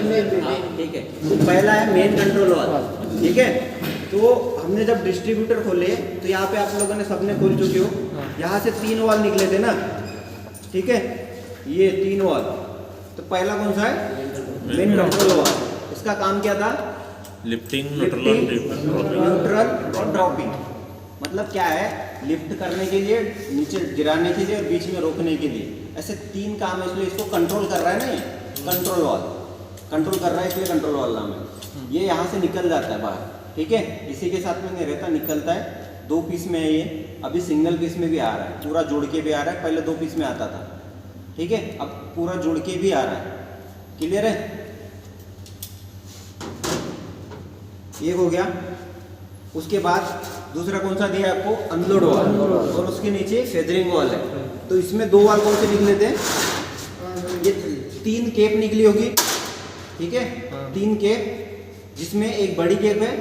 ठीक है। तो पहला है मेन कंट्रोल वाल, ठीक है। तो हमने जब डिस्ट्रीब्यूटर खोले तो यहाँ पे आप लोगों ने सबने खोल चुके हो, यहाँ से 3 वाल निकले थे ना, ठीक है, ये 3 वाल। तो पहला कौन सा है? मेन कंट्रोल वाल। इसका काम क्या था? लिफ्टिंग, न्यूट्रल और ड्रॉपिंग। मतलब क्या है? लिफ्ट करने के लिए, नीचे गिराने के लिए और बीच में रोकने के लिए। ऐसे 3 काम है, इसलिए इसको कंट्रोल कर रहा है ना, ये कंट्रोल वाल कंट्रोल कर रहा है, इसलिए कंट्रोल वाल नाम है। ये यहाँ से निकल जाता है बाहर, ठीक है, इसी के साथ में नहीं रहता, निकलता है। 2 पीस में है ये, अभी सिंगल पीस में भी आ रहा है, पूरा जोड़ के भी आ रहा है। पहले 2 पीस में आता था, ठीक है, अब पूरा जोड़ के भी आ रहा है। क्लियर है? ये हो गया। उसके बाद दूसरा कौन सा दिया आपको? अनलोड वाल, और उसके नीचे फेदरिंग वाल है। तो इसमें 2 वाल कौन से निकले थे? ये 3 केप निकली होगी, ठीक है, 3 केप, जिसमें एक बड़ी केप है,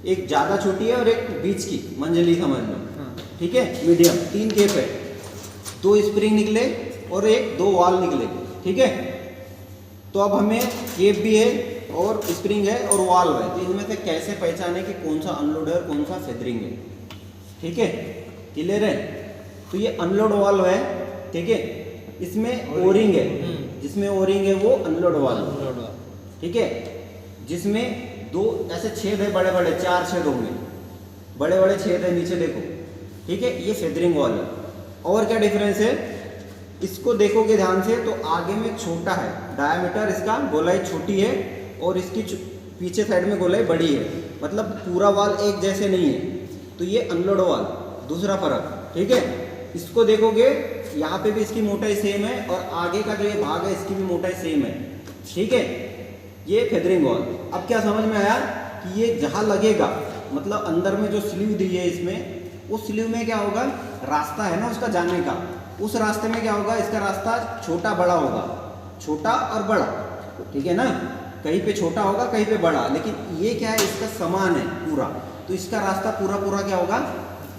एक ज़्यादा छोटी है और एक बीच की मंजली समझ लो, ठीक है, मीडियम। 3 केप है, 2 स्प्रिंग निकले और 2 वाल निकले, ठीक है। तो अब हमें केप भी है और स्प्रिंग है और वाल है, तो इनमें से कैसे पहचाने कि कौन सा अनलोड है और कौन सा फेदरिंग है, ठीक है, क्लियर है? तो ये अनलोड वाल है, ठीक है, इसमें ओरिंग है, जिसमें ओरिंग है वो अनलोड वाल, ठीक है, जिसमें 2 ऐसे छेद है, बड़े बड़े 4 छेद होंगे, बड़े बड़े छेद है नीचे देखो, ठीक है, ये फेदरिंग वाल है। और क्या डिफरेंस है? इसको देखोगे ध्यान से तो आगे में छोटा है, डायमीटर इसका, गोलाई छोटी है, और इसकी पीछे साइड में गोलाई बड़ी है, मतलब पूरा वाल एक जैसे नहीं है। तो ये अनलोड वाल, दूसरा फर्क, ठीक है। इसको देखोगे यहाँ पे भी इसकी मोटाई सेम है, और आगे का जो ये भाग है इसकी भी मोटाई सेम है, ठीक है। ये फेदरिंग वाल। अब क्या समझ में आया कि ये जहाँ लगेगा, मतलब अंदर में जो स्लीव दी है इसमें, उस स्लीव में क्या होगा? रास्ता है ना उसका जाने का, उस रास्ते में क्या होगा? इसका रास्ता छोटा बड़ा होगा, छोटा और बड़ा, ठीक है ना, कहीं पे छोटा होगा कहीं पे बड़ा, लेकिन ये क्या है? इसका समान है पूरा, तो इसका रास्ता पूरा पूरा क्या होगा?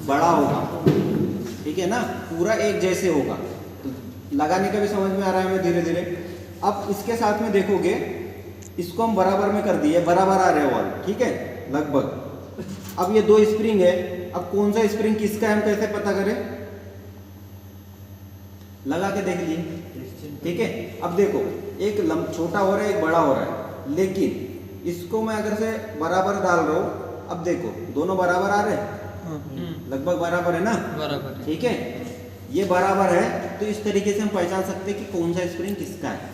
बड़ा होगा, ठीक है ना, पूरा एक जैसे होगा। तो लगाने का भी समझ में आ रहा है हमें धीरे धीरे। अब इसके साथ में देखोगे, इसको हम बराबर में कर दिए, बराबर आ रहे वाल, ठीक है, लगभग। अब ये 2 स्प्रिंग है, अब कौन सा स्प्रिंग किसका है हम कैसे पता करें? लगा के देख लिए, ठीक है। अब देखो, एक छोटा हो रहा है, एक बड़ा हो रहा है, लेकिन इसको मैं अगर से बराबर डाल रहा हूँ, अब देखो दोनों बराबर आ रहे हैं, लगभग बराबर है ना, बराबर, ठीक है, ये बराबर है। तो इस तरीके से हम पहचान सकते हैं कि कौन सा स्प्रिंग किसका है।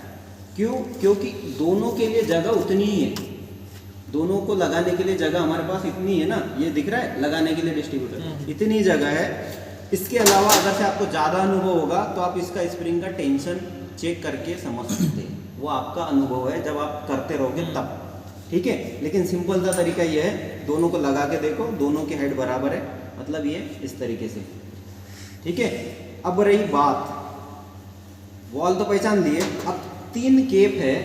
क्यों? क्योंकि दोनों के लिए जगह उतनी ही है, दोनों को लगाने के लिए जगह हमारे पास इतनी है ना, ये दिख रहा है, लगाने के लिए डिस्ट्रीब्यूटर इतनी जगह है। इसके अलावा अगर से आपको ज़्यादा अनुभव होगा तो आप इसका स्प्रिंग का टेंशन चेक करके समझ सकते हैं, वो आपका अनुभव है, जब आप करते रहोगे तब, ठीक है। लेकिन सिंपल सा तरीका ये है, दोनों को लगा के देखो, दोनों की हाइट बराबर है, मतलब ये इस तरीके से, ठीक है। अब रही बात, वॉल तो पहचान लिए, अब 3 केप है,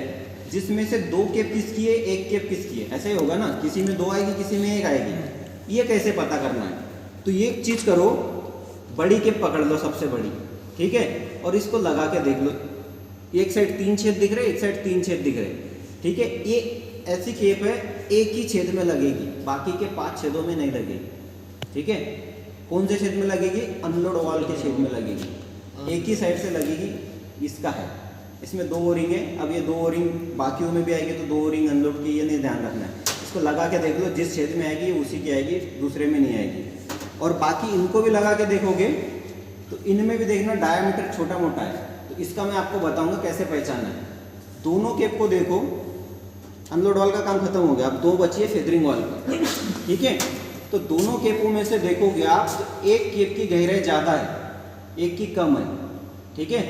जिसमें से 2 केप किसकी है, 1 केप किसकी है, ऐसे ही होगा ना, किसी में 2 आएगी, किसी में 1 आएगी। ये कैसे पता करना है? तो ये एक चीज़ करो, बड़ी केप पकड़ लो, सबसे बड़ी, ठीक है, और इसको लगा के देख लो, एक साइड 3 छेद दिख रहे, एक साइड 3 छेद दिख रहे, ठीक है। ये ऐसी केप है, एक ही छेद में लगेगी, बाकी के 5 छेदों में नहीं लगेगी, ठीक है। कौन से छेद में लगेगी? अनलोड वाल के छेद में लगेगी, एक ही साइड से लगेगी, इसका है। इसमें 2 ओरिंग है, अब ये 2 ओरिंग बाकियों में भी आएगी, तो 2 ओरिंग अनलोड की, ये नहीं ध्यान रखना है। इसको लगा के देख लो, जिस छेद में आएगी उसी की आएगी, दूसरे में नहीं आएगी। और बाकी इनको भी लगा के देखोगे तो इनमें भी देखना डायमीटर छोटा मोटा है, तो इसका मैं आपको बताऊंगा कैसे पहचानना है। दोनों केप को देखो, अनलोड वाल का काम खत्म हो गया, अब 2 बची है फेदरिंग वाल की, ठीक है। तो दोनों केपों में से देखोगे आप, तो एक केप की गहराई ज़्यादा है, एक की कम है, ठीक है।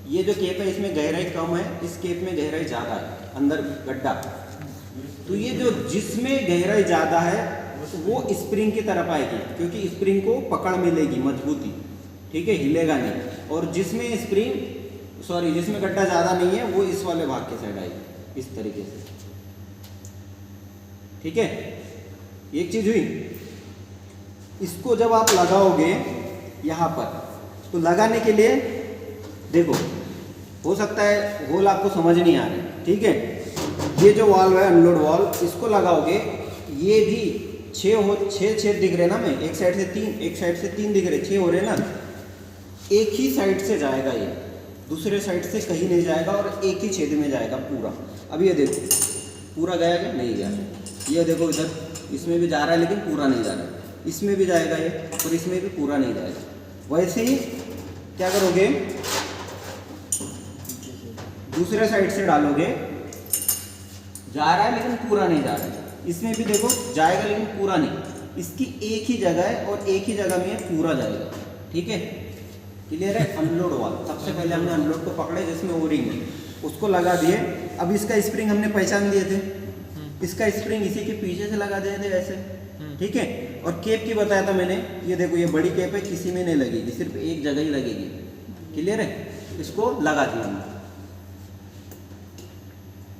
ये जो केप है इसमें गहराई कम है, इस केप में गहराई ज़्यादा है, अंदर गड्ढा। तो ये जो जिसमें गहराई ज़्यादा है वो स्प्रिंग की तरफ आएगी, क्योंकि स्प्रिंग को पकड़ मिलेगी, मजबूती, ठीक है, हिलेगा नहीं। और जिसमें जिसमें गड्ढा ज़्यादा नहीं है, वो इस वाले भाग के साइड आएगी, इस तरीके से, ठीक है। एक चीज़ हुई, इसको जब आप लगाओगे यहाँ पर, तो लगाने के लिए देखो, हो सकता है होल आपको समझ नहीं आ रहे, ठीक है। ये जो वाल्व है अनलोड वाल्व, इसको लगाओगे, ये भी 6 छेद दिख रहे ना, में एक साइड से 3, एक साइड से 3 दिख रहे, 6 हो रहे ना। एक ही साइड से जाएगा ये, दूसरे साइड से कहीं नहीं जाएगा और एक ही छेद में जाएगा पूरा। अब ये देखो पूरा गया क्या? नहीं गया। ये देखो इधर इसमें भी जा रहा है लेकिन पूरा नहीं जा रहा है, इसमें भी जाएगा ये और इसमें भी पूरा नहीं जाएगा। वैसे ही क्या करोगे, दूसरे साइड से डालोगे, जा रहा है लेकिन पूरा नहीं जा रहा है। इसमें भी देखो जाएगा लेकिन पूरा नहीं, इसकी एक ही जगह है और एक ही जगह में पूरा जाएगा, ठीक है। क्लियर है? अनलोड वाल्व, सबसे पहले हमने अनलोड को पकड़े जिसमें ओरिंग है, उसको लगा दिए। अब इसका स्प्रिंग हमने पहचान लिए थे, इसका स्प्रिंग इसी के पीछे से लगा दिए थे ऐसे, ठीक है। और केप की बताया था मैंने, ये देखो ये बड़ी केप है, किसी में नहीं लगेगी, सिर्फ एक जगह ही लगेगी। क्लियर है? इसको लगा दिया हमने।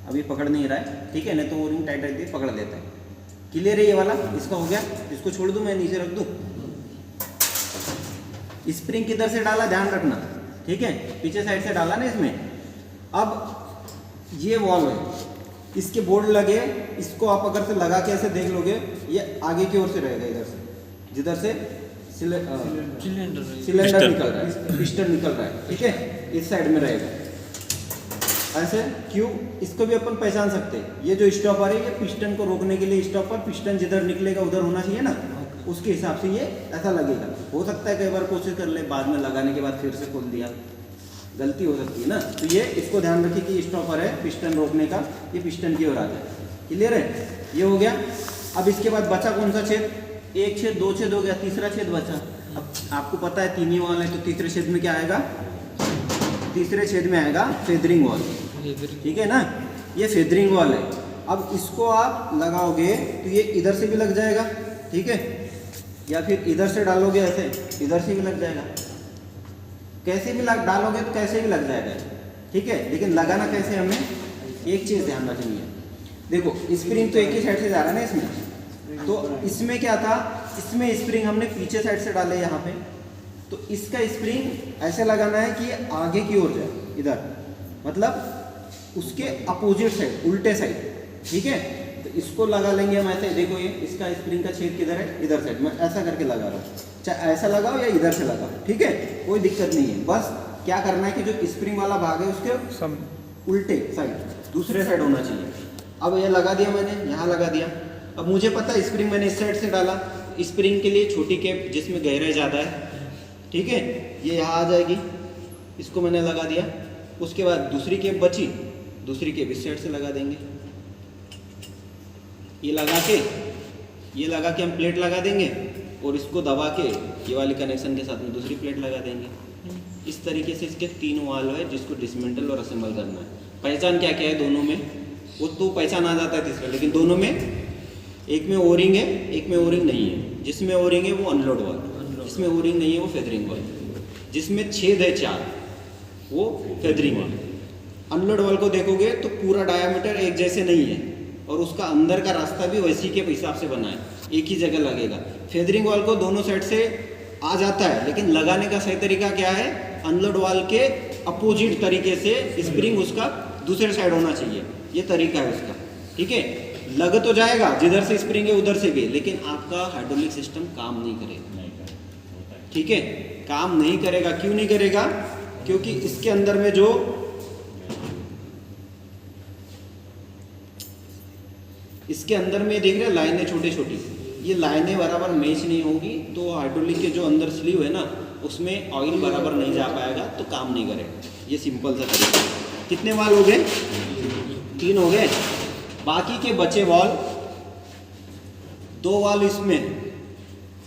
अभी पकड़ नहीं रहा है, ठीक है, नहीं तो ओरिंग टाइट रहती है, पकड़ लेता है। क्लियर है? ये वाला इसका हो गया। इसको छोड़ दूं, मैं नीचे रख दूं। स्प्रिंग किधर से डाला ध्यान रखना, ठीक है, पीछे साइड से डाला ना इसमें। अब ये वॉल्व है, इसके बोर्ड लगे, इसको आप अगर से लगा के ऐसे देख लोगे, ये आगे की ओर से रहेगा, इधर से, जिधर से सिलेंडर निकल रहा है, पिस्टन निकल रहा है, ठीक है, इस साइड में रहेगा ऐसे। क्यों? इसको भी अपन पहचान सकते हैं। ये जो स्टॉपर है, ये पिस्टन को रोकने के लिए स्टॉपर, पिस्टन जिधर निकलेगा उधर होना चाहिए ना, उसके हिसाब से ये ऐसा लगेगा। हो सकता है कई बार कोशिश कर ले, बाद में लगाने के बाद फिर से खोल दिया, गलती हो सकती है ना। तो ये इसको ध्यान रखिए कि स्टॉपर है पिस्टन रोकने का, ये पिस्टन की ओर आ जाए। क्लियर है? ये हो गया। अब इसके बाद बचा कौन सा छेद? एक छेद, दो छेद हो गया, तीसरा छेद बचा। अब आपको पता है 3 ही वाल है, तो तीसरे छेद में क्या आएगा? तीसरे छेद में आएगा फेदरिंग वॉल, ठीक है ना। ये फेदरिंग वॉल है। अब इसको आप लगाओगे तो ये इधर से भी लग जाएगा, ठीक है, या फिर इधर से डालोगे ऐसे, इधर से भी लग जाएगा। कैसे भी डालोगे तो कैसे भी लग जाएगा, ठीक है। लेकिन लगाना कैसे, हमें एक चीज़ ध्यान रखनी है। देखो स्प्रिंग तो एक ही साइड से जा रहा है ना इसमें, तो इसमें क्या था, इसमें स्प्रिंग हमने पीछे साइड से डाले यहाँ पे, तो इसका स्प्रिंग ऐसे लगाना है कि ये आगे की ओर जाए, इधर, मतलब उसके अपोजिट साइड, उल्टे साइड, ठीक है। तो इसको लगा लेंगे हम ऐसे। देखो ये इसका स्प्रिंग का छेद किधर है? इधर साइड। मैं ऐसा करके लगा रहा हूँ, चाहे ऐसा लगाओ या इधर से लगाओ, ठीक है, कोई दिक्कत नहीं है। बस क्या करना है कि जो स्प्रिंग वाला भाग है उसके उल्टे साइड, दूसरे साइड होना चाहिए। अब ये लगा दिया मैंने, यहाँ लगा दिया। अब मुझे पता है स्प्रिंग मैंने इस साइड से डाला, स्प्रिंग के लिए छोटी केप जिसमें गहराई ज़्यादा है, ठीक है, ये यहाँ आ जाएगी, इसको मैंने लगा दिया। उसके बाद दूसरी केप बची, दूसरी केप इस साइड से लगा देंगे। ये लगा के हम प्लेट लगा देंगे और इसको दबा के ये वाले कनेक्शन के साथ में दूसरी प्लेट लगा देंगे। इस तरीके से इसके 3 वाल्व है जिसको डिसमेंटल और असेंबल करना है। पहचान क्या क्या है दोनों में, वो तो पहचान आ जाता है तीसरा, लेकिन दोनों में, एक में ओरिंग है, एक में ओरिंग नहीं है। जिसमें ओरिंग है वो अनलोड वाल्व, जिसमें ओरिंग नहीं है वो फेदरिंग वाल्व, जिसमें छेद है 4 वो फेदरिंग वाल्व। अनलोड वाल्व को देखोगे तो पूरा डायामीटर एक जैसे नहीं है और उसका अंदर का रास्ता भी वैसी के हिसाब से बना है, एक ही जगह लगेगा। फेदरिंग वाल्व को दोनों साइड से आ जाता है, लेकिन लगाने का सही तरीका क्या है? अनलोड वाल्व के अपोजिट तरीके से स्प्रिंग उसका दूसरे साइड होना चाहिए, ये तरीका है उसका, ठीक है। लग तो जाएगा जिधर से स्प्रिंग है उधर से भी, लेकिन आपका हाइड्रोलिक सिस्टम काम नहीं करेगा, ठीक है, काम नहीं करेगा। क्यों नहीं करेगा? क्योंकि इसके अंदर में जो इसके अंदर में देख रहे हैं लाइनें छोटी छोटी, ये लाइनें बराबर मैच नहीं होगी तो हाइड्रोलिक के जो अंदर स्लीव है ना उसमें ऑयल बराबर नहीं जा पाएगा, तो काम नहीं करेगा। ये सिंपल सा तरीका है। कितने वाल हो गए? 3 हो गए। बाकी के बचे वाल, 2 वाल इसमें,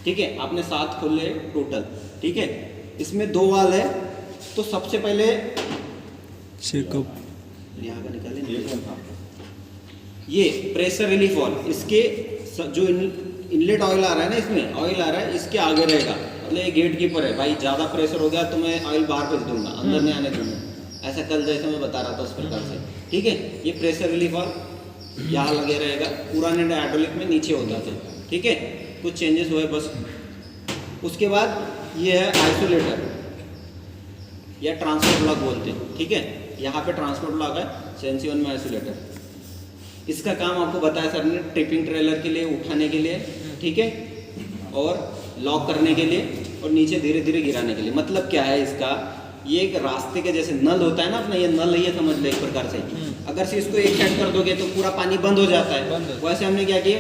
ठीक है, आपने 7 खोले टोटल, ठीक है, इसमें 2 वाल है। तो सबसे पहले चेकअप यहाँ का निकालें, ये प्रेशर रिलीफ वाल्व, इसके जो इनलेट ऑयल आ रहा है ना, इसमें ऑयल आ रहा है, इसके आगे रहेगा। मतलब ये गेट कीपर है, भाई ज़्यादा प्रेशर हो गया तो मैं ऑयल बाहर भेज दूंगा, अंदर नहीं आने दूंगा, ऐसा कल जैसे मैं बता रहा था उस प्रकार से, ठीक है। ये प्रेशर रिलीफ वाल्व यहाँ लगे रहेगा, पुराने हाइड्रोलिक में नीचे होता था, ठीक है, कुछ चेंजेस हुए बस। उसके बाद ये है आइसोलेटर या ट्रांसफर ब्लॉक बोलते हैं, ठीक है। यहाँ पे ट्रांसपोर्ट लॉक है, CNC 1 में आइसोलेटर। इसका काम आपको बताया सर ने, ट्रिपिंग ट्रेलर के लिए, उठाने के लिए, ठीक है, और लॉक करने के लिए, और नीचे धीरे धीरे गिराने के लिए। मतलब क्या है इसका, ये एक रास्ते के जैसे नल होता है ना अपना, ये नल है समझ लो एक प्रकार से। अगर से इसको एक साइड कर दोगे तो पूरा पानी बंद हो जाता है, वैसे हमने क्या किया,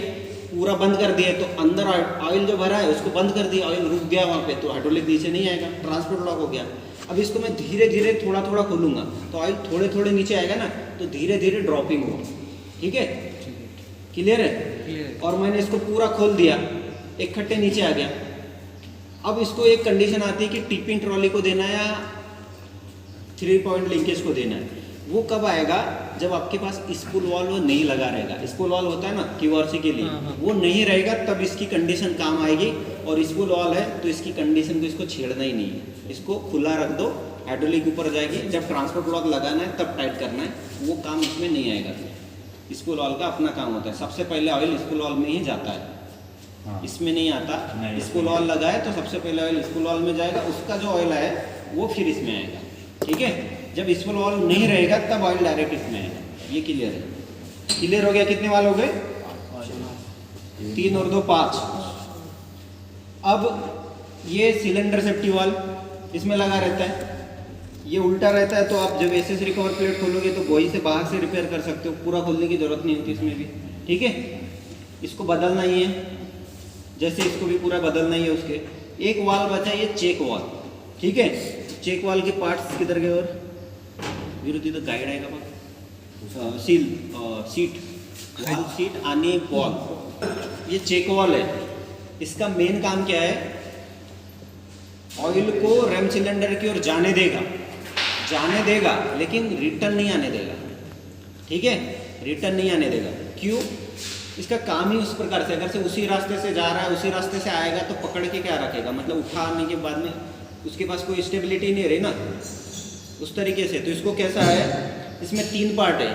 पूरा बंद कर दिया, तो अंदर ऑयल जो भरा है उसको बंद कर दिया, ऑयल रुक गया वहाँ पे, तो हाइड्रोलिक नीचे नहीं आएगा, ट्रांसपोर्ट लॉक हो गया। अब इसको मैं धीरे धीरे थोड़ा थोड़ा खोलूंगा तो ऑयल थोड़े थोड़े नीचे आएगा ना, तो धीरे धीरे ड्रॉपिंग होगा। ठीक है, क्लियर है। और मैंने इसको पूरा खोल दिया, एक खट्टे नीचे आ गया। अब इसको एक कंडीशन आती है कि टिपिंग ट्रॉली को देना है या 3 पॉइंट लिंकेज को देना है। वो कब आएगा, जब आपके पास स्पूल वॉल्व नहीं लगा रहेगा। स्पूल वॉल्व होता है ना QRC के लिए, वो नहीं रहेगा तब इसकी कंडीशन काम आएगी। और स्पूल वॉल्व है तो इसकी कंडीशन को इसको छेड़ना ही नहीं है, इसको खुला रख दो, हाइड्रोलिक ऊपर जाएगी। जब ट्रांसपोर्ट लॉक लगाना है तब टाइट करना है, वो काम इसमें नहीं आएगा। स्पूल वॉल्व का अपना काम होता है, सबसे पहले ऑयल स्पूल वॉल्व में ही जाता है, इसमें नहीं आता। स्पूल वॉल्व लगा है तो सबसे पहले ऑयल स्पूल वॉल्व में जाएगा, उसका जो ऑयल है वो फिर इसमें आएगा। ठीक है, जब स्पूल वॉल्व नहीं रहेगा तब ऑयल डायरेक्ट इसमें आएगा। ये क्लियर है। क्लियर हो गया? कितने वाल हो गए? 3 और 2 5। अब ये सिलेंडर सेफ्टी वाल्व इसमें लगा रहता है, ये उल्टा रहता है, तो आप जब एसएसरी कवर प्लेट खोलोगे तो गोई से बाहर से रिपेयर कर सकते हो, पूरा खोलने की जरूरत नहीं होती इसमें भी। ठीक है, इसको बदलना ही है, जैसे इसको भी पूरा बदलना ही है। उसके एक वाल बचा, ये चेक वाल। ठीक है, चेक वाल के पार्ट्स किधर गए? और विरोधी तो गाइड आएगा बघ, सीट वाल सीट आणि बॉल, ये चेक वाल है। इसका मेन काम क्या है, ऑयल को रैम सिलेंडर की ओर जाने देगा लेकिन रिटर्न नहीं आने देगा। ठीक है, रिटर्न नहीं आने देगा। क्यों? इसका काम ही उस प्रकार से, अगर से उसी रास्ते से जा रहा है, उसी रास्ते से आएगा तो पकड़ के क्या रखेगा, मतलब उठाने के बाद में उसके पास कोई स्टेबिलिटी नहीं रही ना, उस तरीके से। तो इसको कैसा है, इसमें 3 पार्ट है।